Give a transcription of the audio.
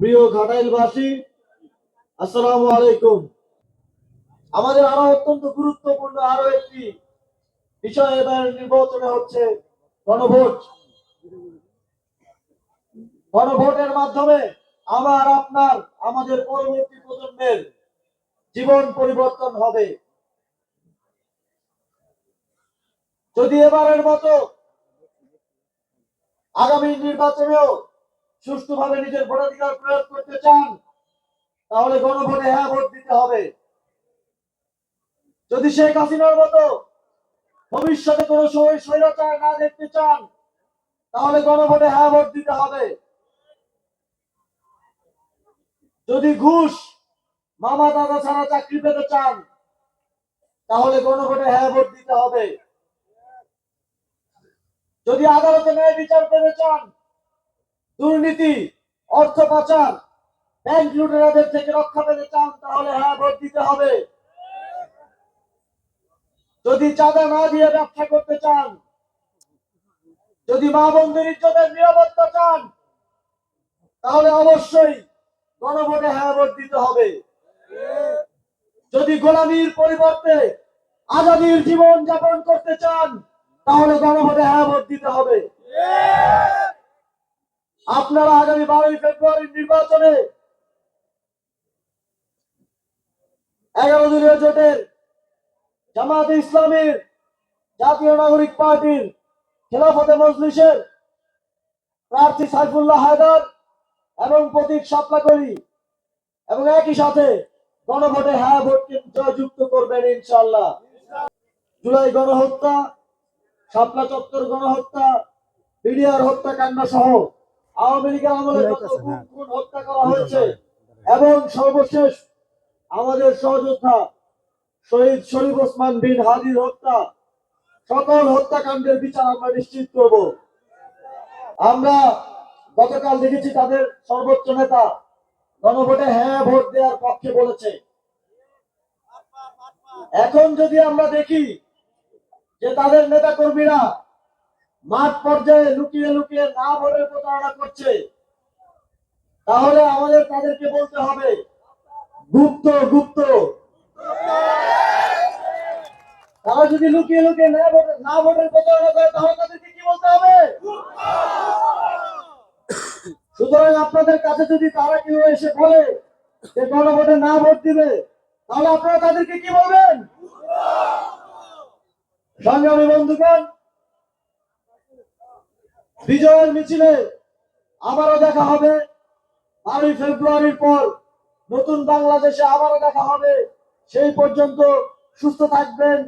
প্রিয় ঘাটাইলবাসী, আসসালামু আলাইকুম। আমাদের আরো অত্যন্ত গুরুত্বপূর্ণ আরো একটি বিষয় এবার নির্বাচনে হচ্ছে গণভোট। গণভোটের মাধ্যমে আমার আপনার আমাদের পরবর্তী প্রজন্মের জীবন পরিবর্তন হবে। যদি এবারের মতো আগামী নির্বাচনেও সুষ্ঠুভাবে নিজের ভোটাধিকার প্রয়োগ করতে চান, তাহলে গণভোটে হ্যাঁ ভোট দিতে হবে। যদি শেখ হাসিনার মতো ভবিষ্যতে কোনো সময় স্বৈরাচার না দেখতে চান, তাহলে গণভোটে হ্যাঁ ভোট দিতে হবে। যদি ঘুষ মামা দাদা ছাড়া চাকরি পেতে চান, তাহলে গণভোটে হ্যাঁ ভোট দিতে হবে। যদি আদালতে ন্যায় বিচার পেতে চান, দুর্নীতি, অর্থ পাচার, ব্যাংক লুটেরাদের থেকে রক্ষা পেতে চান, তাহলে হ্যাঁ ভোট দিতে হবে। যদি চাঁদা না দিয়ে ব্যবসা করতে চান, যদি মা বোনদের ইজ্জতের নিরাপত্তা চান, তাহলে অবশ্যই গণভোটে হ্যাঁ ভোট দিতে হবে। যদি গোলামীর পরিবর্তে আজাদীর জীবন যাপন করতে চান, তাহলে গণভোটে হ্যাঁ ভোট দিতে হবে। আপনারা আগামী 12ই ফেব্রুয়ারির নির্বাচনে 11 দলীয় জোটের জামায়াতে ইসলামীর, জাতীয় নাগরিক পার্টির, খেলাফতে মজলিসের প্রার্থী সাইফুল্লাহ হায়দার এবং প্রতীক সাপলাকলি এবং একই সাথে গণভোটে হ্যাঁ ভোটকে জয়যুক্ত করবেন ইনশাআল্লাহ। জুলাই গণহত্যা, শাপলা চত্বর গণহত্যা, বিডিআর হত্যাকাণ্ড সহ আওয়ামী লীগের আমলে যত খুন হত্যা করা হয়েছে এবং সর্বশেষ আমাদের সহযোদ্ধা শহীদ শরীফ ওসমান বিন হাদির হত্যা, সকল হত্যাকাণ্ডের বিচার আমরা নিশ্চিত করব। আমরা গতকাল দেখেছি তাদের সর্বোচ্চ নেতা গণভোটে হ্যাঁ ভোট দেওয়ার পক্ষে বলেছে। এখন যদি আমরা দেখি যে তাদের নেতা কর্মীরা মাঠ পর্যায়ে লুকিয়ে লুকিয়ে না ভোটের প্রতারণা করছে, তাহলে আমাদের তাদেরকে বলতে হবে গুপ্ত গুপ্ত। তারা যদি লুকিয়ে লুকিয়ে না ভোটের প্রতারণা করে, তাহলে তাদেরকে কি বলতে হবে? সুতরাং আপনাদের কাছে যদি তারা কেউ এসে বলে যে গণভোটে না ভোট দিবে, তাহলে আপনারা তাদেরকে কি বলবেন? সংগ্রামী বন্ধুগণ, বিজয়ের মিছিলে আবারও দেখা হবে 12ই ফেব্রুয়ারির পর। নতুন বাংলাদেশে আবারও দেখা হবে। সেই পর্যন্ত সুস্থ থাকবেন।